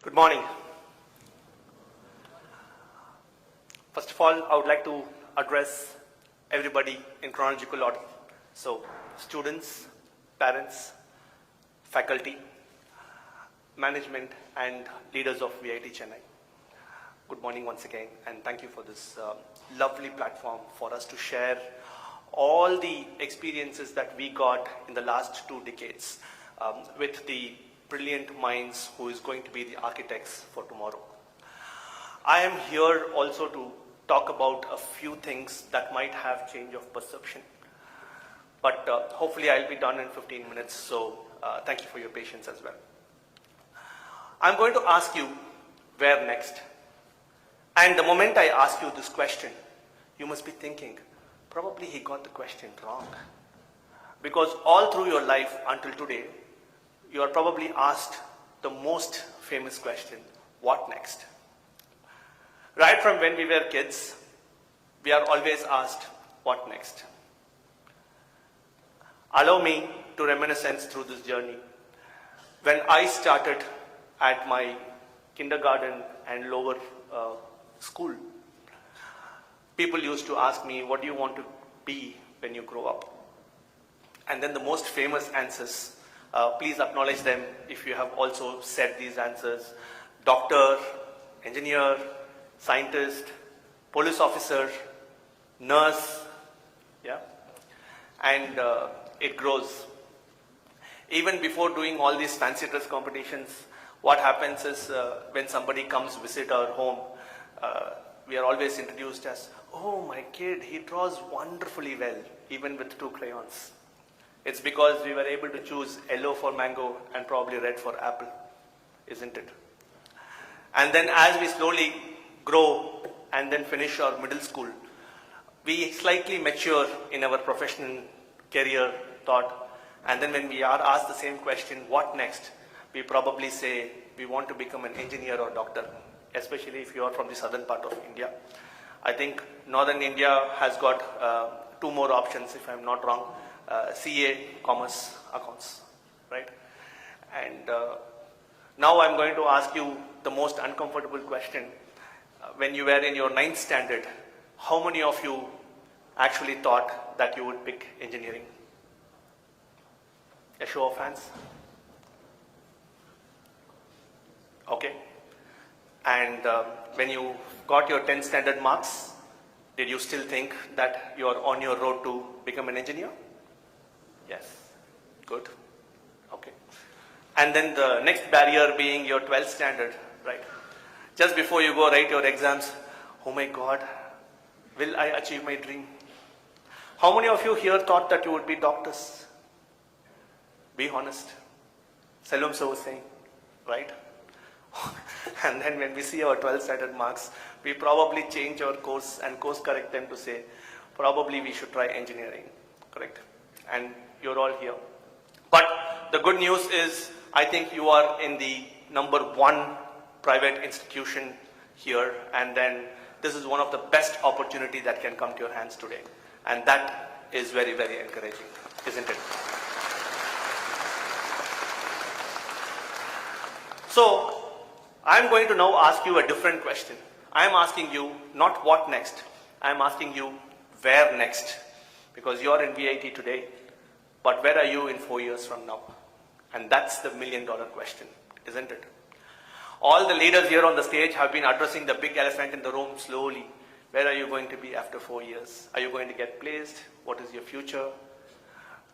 Good morning. First of all, I would like to address everybody in chronological order. So, students, parents, faculty, management, and leaders of VIT Chennai. Good morning once again, and thank you for this lovely platform for us to share all the experiences that we got in the last 2 decades with the brilliant minds who is going to be the architects for tomorrow. I am here also to talk about a few things that might have change of perception, but hopefully I'll be done in 15 minutes, so thank you for your patience as well. I'm going to ask you, where next? And the moment I ask you this question, you must be thinking, probably he got the question wrong. Because all through your life until today, you are probably asked the most famous question, what next? Right from when we were kids, we are always asked, what next? Allow me to reminiscence through this journey. When I started at my kindergarten and lower school, people used to ask me, what do you want to be when you grow up? And then the most famous answers, please acknowledge them if you have also said these answers: doctor, engineer, scientist, police officer, nurse, yeah? And it grows. Even before doing all these fancy dress competitions, what happens is when somebody comes visit our home, we are always introduced as, oh, my kid, he draws wonderfully well, even with 2 crayons. It's because we were able to choose yellow for mango and probably red for apple, isn't it? And then as we slowly grow and then finish our middle school, we slightly mature in our professional career thought. And then when we are asked the same question, what next? We probably say, we want to become an engineer or doctor, especially if you are from the southern part of India. I think northern India has got 2 more options, if I'm not wrong. CA, commerce, accounts, right? And now I'm going to ask you the most uncomfortable question. When you were in your 9th standard, how many of you actually thought that you would pick engineering? A show of hands. Okay. And when you got your 10th standard marks, did you still think that you are on your road to become an engineer? Yes. Good. Okay. And then the next barrier being your 12th standard, right? Just before you go write your exams, oh my God, will I achieve my dream? How many of you here thought that you would be doctors? Be honest. Selvam sir was saying, right? And then when we see our 12th standard marks, we probably change our course and course correct them to say, probably we should try engineering, correct? And you're all here. But the good news is, I think you are in the number 1 private institution here, and then this is one of the best opportunity that can come to your hands today. And that is very, very encouraging, isn't it? So, I'm going to now ask you a different question. I'm asking you not what next, I'm asking you where next. Because you are in VIT today, but where are you in 4 years from now? And that's the $1 million question, isn't it? All the leaders here on the stage have been addressing the big elephant in the room slowly. Where are you going to be after 4 years? Are you going to get placed? What is your future?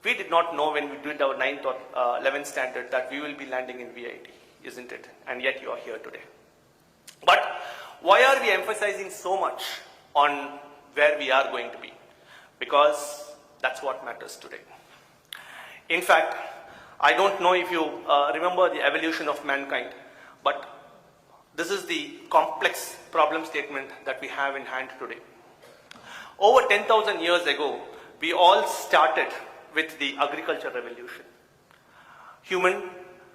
We did not know when we did our 9th or 11th standard that we will be landing in VIT, isn't it? And yet you are here today. But why are we emphasizing so much on where we are going to be? Because that's what matters today. In fact, I don't know if you remember the evolution of mankind, but this is the complex problem statement that we have in hand today. Over 10,000 years ago, we all started with the agriculture revolution. Human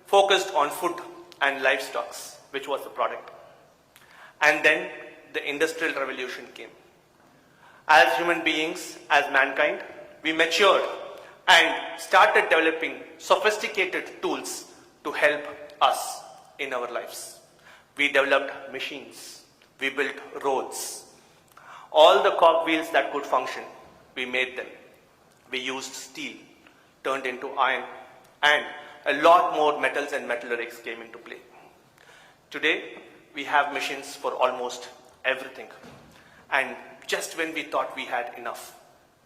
focused on food and livestock, which was the product. And then the industrial revolution came. As human beings, as mankind, we matured and started developing sophisticated tools to help us in our lives. We developed machines. We built roads. All the cogwheels that could function, we made them. We used steel, turned into iron, and a lot more metals and metallurgics came into play. Today, we have machines for almost everything. And just when we thought we had enough,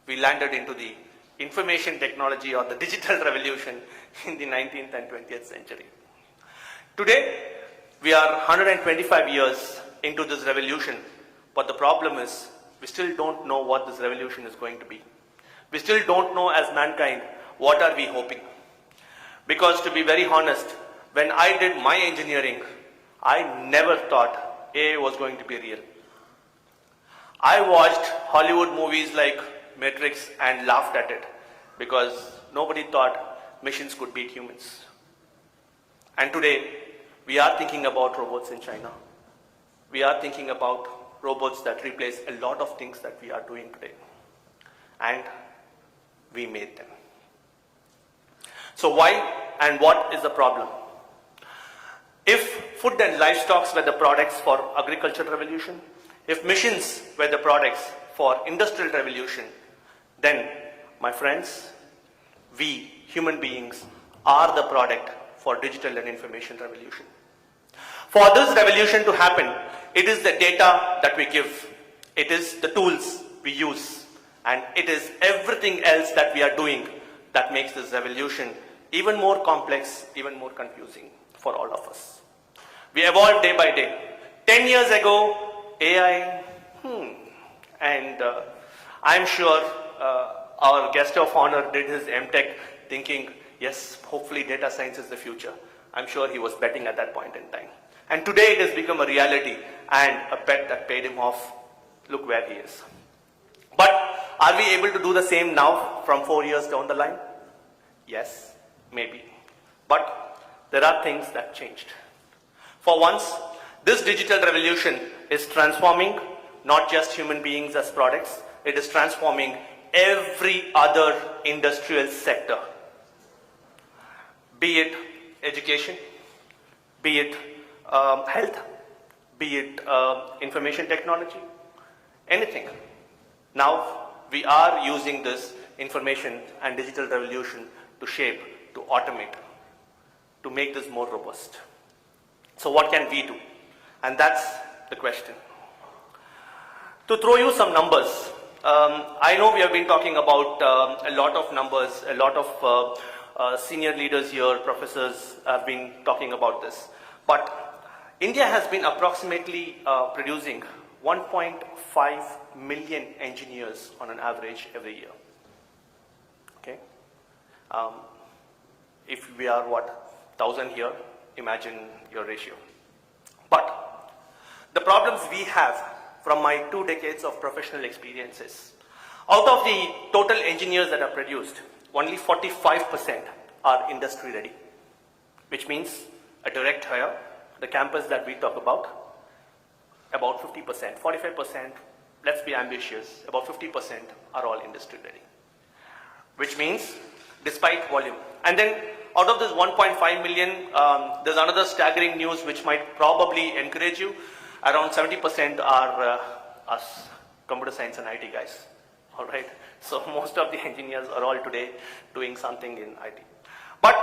we landed into the information technology or the digital revolution in the 19th and 20th century. Today, we are 125 years into this revolution, but the problem is we still don't know what this revolution is going to be. We still don't know as mankind what are we hoping. Because to be very honest, when I did my engineering, I never thought AI was going to be real. I watched Hollywood movies like Matrix and laughed at it because nobody thought machines could beat humans. And today, we are thinking about robots in China. We are thinking about robots that replace a lot of things that we are doing today. And we made them. So why and what is the problem? If food and livestock were the products for agricultural revolution, if machines were the products for industrial revolution, then, my friends, we human beings are the product for digital and information revolution. For this revolution to happen, it is the data that we give, it is the tools we use, and it is everything else that we are doing that makes this revolution even more complex, even more confusing for all of us. We evolve day by day. 10 years ago, AI, and I'm sure our guest of honor did his MTech thinking, yes, hopefully data science is the future. I'm sure he was betting at that point in time. And today it has become a reality and a bet that paid him off. Look where he is. But are we able to do the same now from 4 years down the line? Yes, maybe. But there are things that changed. For once, this digital revolution is transforming not just human beings as products, it is transforming every other industrial sector. Be it education, be it health, be it information technology, anything. Now we are using this information and digital revolution to shape, to automate, to make this more robust. So what can we do? And that's the question. To throw you some numbers, I know we have been talking about a lot of numbers, a lot of senior leaders here, professors have been talking about this. But India has been approximately producing 1.5 million engineers on an average every year. Okay? If we are 1,000 here, imagine your ratio. But the problems we have from my 2 decades of professional experiences, out of the total engineers that are produced, only 45% are industry ready, which means a direct hire, the campus that we talk about 50%, 45%, let's be ambitious, about 50% are all industry ready, which means despite volume. And then out of this 1.5 million, there's another staggering news which might probably encourage you. Around 70% are us, computer science and IT guys. All right. So most of the engineers are all today doing something in IT. But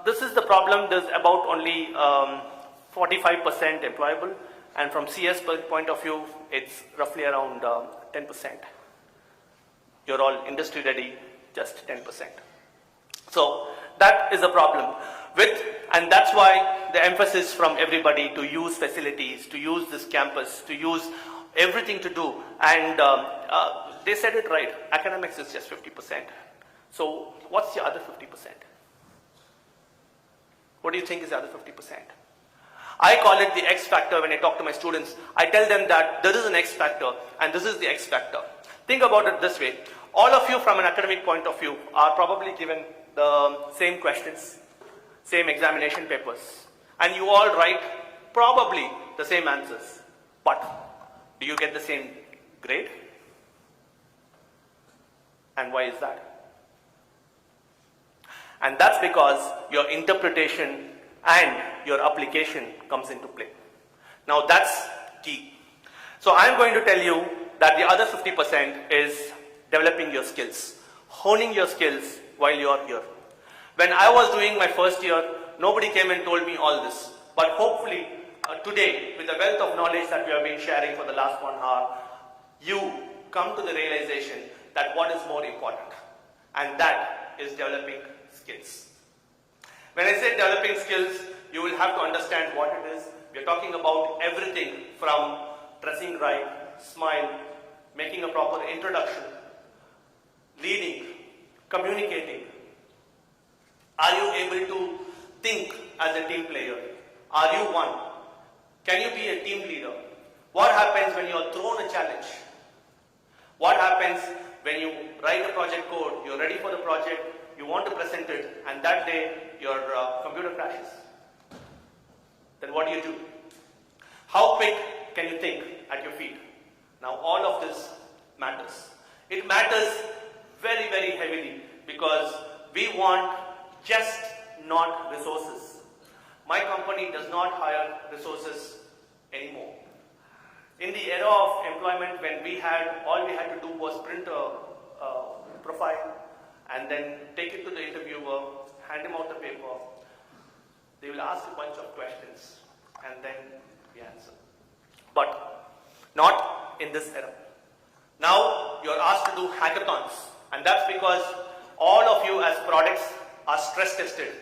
this is the problem. There's about only 45% employable, and from CS point of view, it's roughly around 10%. You're all industry ready, just 10%. So that is a problem and that's why the emphasis from everybody to use facilities, to use this campus, to use everything to do. And they said it right, academics is just 50%. So what's the other 50%? What do you think is the other 50%? I call it the X factor. When I talk to my students, I tell them that there is an X factor and this is the X factor. Think about it this way. All of you from an academic point of view are probably given the same questions, same examination papers, and you all write probably the same answers. But do you get the same grade? And why is that? And that's because your interpretation and your application comes into play. Now that's key. So I'm going to tell you that the other 50% is developing your skills, honing your skills while you are here. When I was doing my first year, nobody came and told me all this. But hopefully today, with the wealth of knowledge that we have been sharing for the last 1 hour, you come to the realization that what is more important, and that is developing skills. When I say developing skills, you will have to understand what it is. We are talking about everything from dressing right, smile, making a proper introduction, leading, communicating. Are you able to think as a team player? Are you one? Can you be a team leader? What happens when you are thrown a challenge? What happens when you write a project code, you're ready for the project, you want to present it, and that day your computer crashes? Then what do? How quick can you think at your feet? Now all of this matters. It matters very, very heavily because we want just not resources. My company does not hire resources anymore. In the era of employment, when all we had to do was print a profile and then take it to the interviewer, hand him out the paper. They will ask a bunch of questions and then we answer. But not in this era. Now you are asked to do hackathons, and that's because all of you as products are stress tested.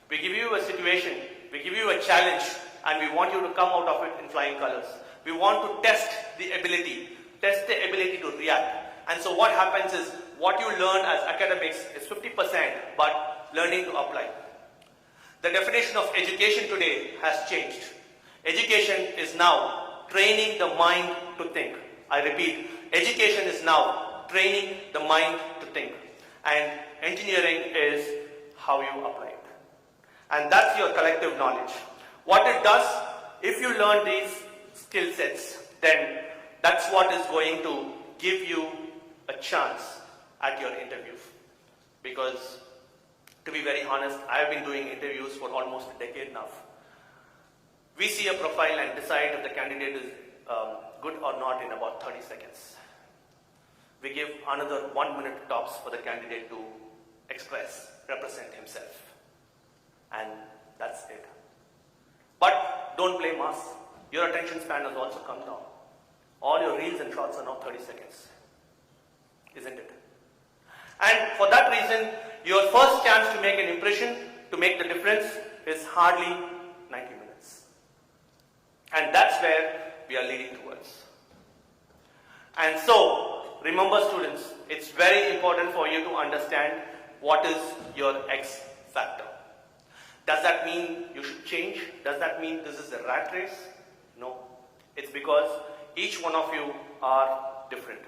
We give you a situation, we give you a challenge, and we want you to come out of it in flying colors. We want to test the ability to react. And so what happens is, what you learn as academics is 50%, but learning to apply. The definition of education today has changed. Education is now training the mind to think. I repeat, education is now training the mind to think. And engineering is how you apply it. And that's your collective knowledge. What it does, if you learn these skill sets, then that's what is going to give you a chance at your interview. Because to be very honest, I have been doing interviews for almost a decade now. We see a profile and decide if the candidate is good or not in about 30 seconds. We give another 1 minute tops for the candidate to express, represent himself. And that's it. But don't play mass. Your attention span has also come down. All your reels and shorts are now 30 seconds. Isn't it? And for that reason, your first chance to make an impression, to make the difference, is hardly 90 minutes. And that's where we are leading towards. And so, remember students, it's very important for you to understand what is your X factor. Does that mean you should change? Does that mean this is a rat race? No. It's because each one of you are different.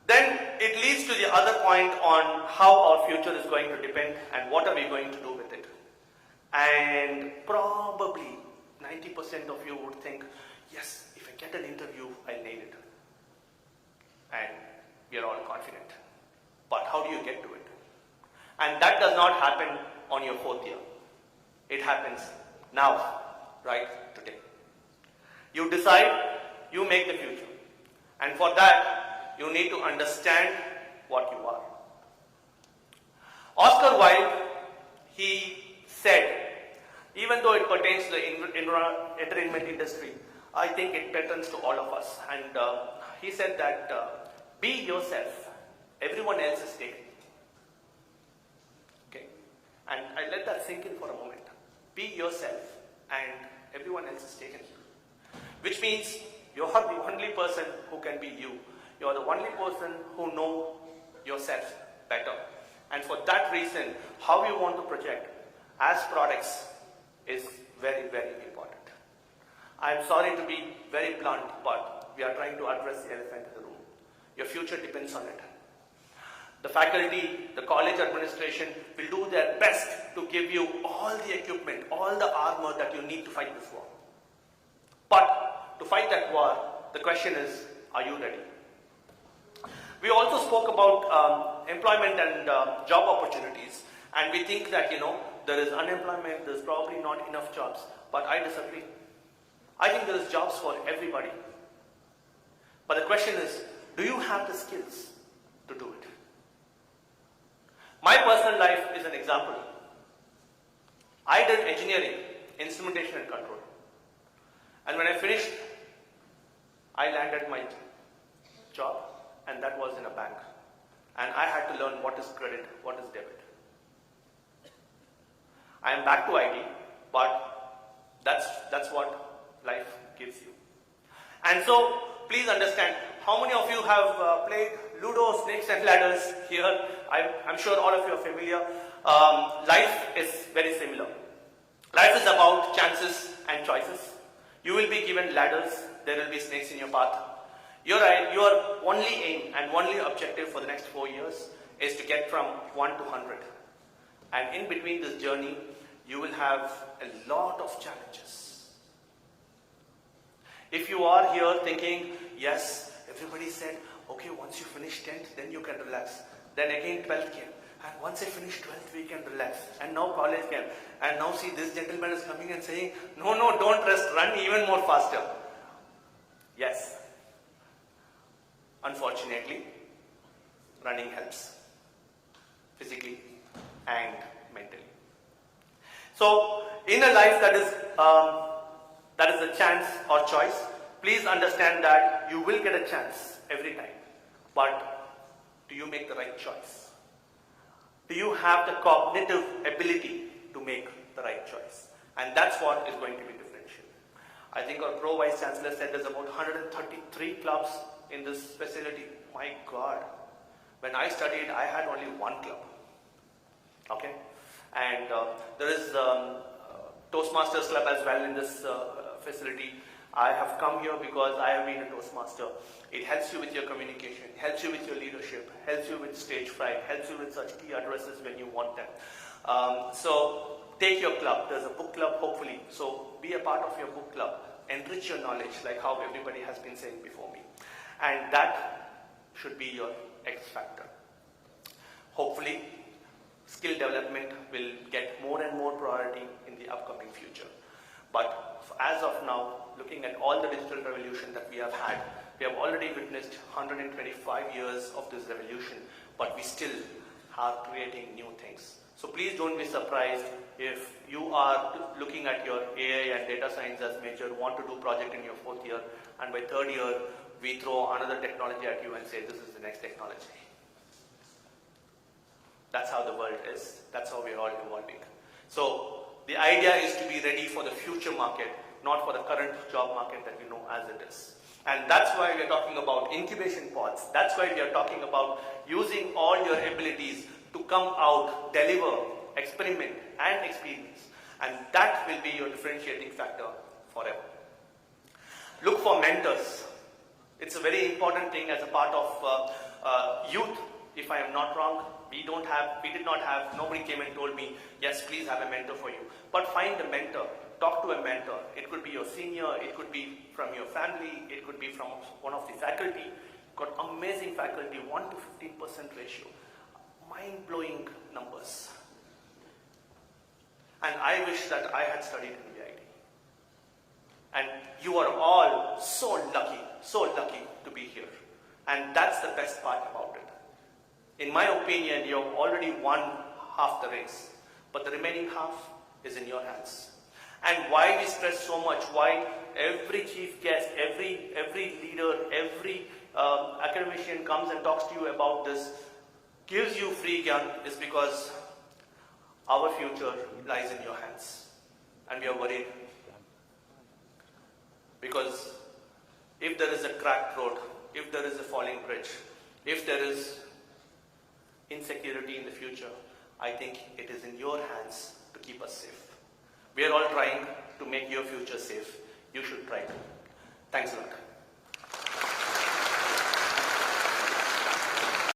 Then it leads to the other point on how our future is going to depend and what are we going to do with it. And probably 90% of you would think, yes, if I get an interview, I'll nail it. And we are all confident. But how do you get to it? And that does not happen on your 4th year. It happens now, right today. You decide, you make the future. And for that, you need to understand what you are. Oscar Wilde, he said, even though it pertains to the entertainment industry, I think it pertains to all of us. And he said that be yourself, everyone else is taken. Okay? And I let that sink in for a moment. Be yourself and everyone else is taken. Which means you are the only person who can be you. You are the only person who know yourself better. And for that reason, how you want to project as products is very, very important. I am sorry to be very blunt, but we are trying to address the elephant in the room. Your future depends on it. The faculty, the college administration will do their best to give you all the equipment, all the armor that you need to fight this war. But to fight that war, the question is, are you ready? We also spoke about employment and job opportunities, and we think that, there is unemployment, there's probably not enough jobs. But I disagree. I think there is jobs for everybody. But the question is, do you have the skills to do it? My personal life is an example. I did engineering, instrumentation and control. And when I finished, I landed my job, and that was in a bank. And I had to learn what is credit, what is debit. I am back to IT, but that's what life gives you. And so, please understand, how many of you have played Ludo, Snakes and Ladders here? I'm sure all of you are familiar. Life is very similar. Life is about chances and choices. You will be given ladders, there will be snakes in your path. Your only aim and only objective for the next 4 years is to get from 1 to 100. And in between this journey, you will have a lot of challenges. If you are here thinking, yes, everybody said, okay, once you finish 10th, then you can relax. Then again 12th came. And once I finish 12th, we can relax. And now college came. And now see, this gentleman is coming and saying, no, don't rest, run even more faster. Yes. Unfortunately, running helps. Physically and mentally. So, in a life that is a chance or choice, please understand that you will get a chance every time. But do you make the right choice? Do you have the cognitive ability to make the right choice? And that's what is going to be differential. I think our Pro Vice Chancellor said there's about 133 clubs in this facility. My God. When I studied, I had only one club. Okay? And there is Toastmasters Club as well in this facility. I have come here because I have been a Toastmaster. It helps you with your communication, helps you with your leadership, helps you with stage fright, helps you with such key addresses when you want them. So take your club. There's a book club, hopefully. So be a part of your book club. Enrich your knowledge, like how everybody has been saying before me. And that should be your X factor. Hopefully, skill development will get more and more priority in the upcoming future. But as of now, looking at all the digital revolution that we have had, we have already witnessed 125 years of this revolution, but we still are creating new things. So please don't be surprised if you are looking at your AI and data science as major, want to do project in your 4th year, and by 3rd year, we throw another technology at you and say, this is the next technology. That's how the world is. That's how we're all evolving. So the idea is to be ready for the future market, not for the current job market that you know as it is. And that's why we're talking about incubation pods. That's why we are talking about using all your abilities to come out, deliver, experiment, and experience. And that will be your differentiating factor forever. Look for mentors. It's a very important thing as a part of youth. If I am not wrong, we did not have, nobody came and told me, yes, please have a mentor for you. But find a mentor, talk to a mentor. It could be your senior, it could be from your family, it could be from one of the faculty. Got amazing faculty, 1 to 15% ratio. Mind-blowing numbers. And I wish that I had studied in VIT. And you are all so lucky to be here. And that's the best part about it. In my opinion, you have already won half the race, but the remaining half is in your hands. And why we stress so much, why every chief guest, every leader, every academician comes and talks to you about this, gives you free gun, is because our future lies in your hands. And we are worried. Because if there is a cracked road, if there is a falling bridge, if there is insecurity in the future, I think it is in your hands to keep us safe. We are all trying to make your future safe. You should try to. Thanks a lot.